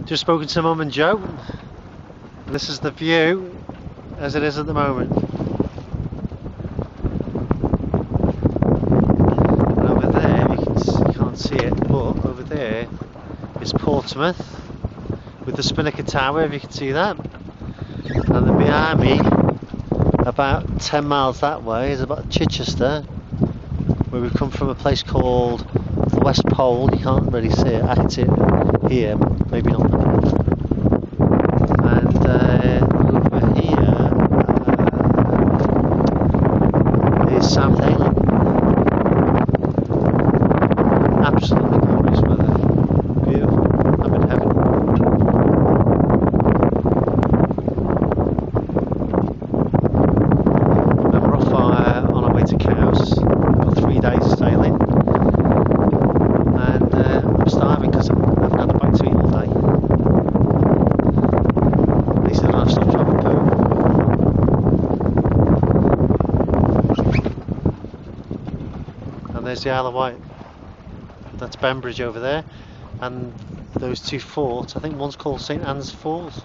Just spoken to Mum and Joe. This is the view as it is at the moment. And over there, you can't see it, but over there is Portsmouth with the Spinnaker Tower, if you can see that. And then behind me, about 10 miles that way, is about Chichester, where we've come from a place called the West Pole. You can't really see it. I can see it here, but maybe not. And over here is South Ayling. Absolutely glorious weather. Beautiful. I'm in heaven. And we're off on our way to Cowes. Got 3 days sailing. And I'm starving because I haven't had a bite to eat all day. At least I don't have to stop travel poo. And there's the Isle of Wight. That's Bembridge over there. And those two forts, I think one's called St Anne's Falls.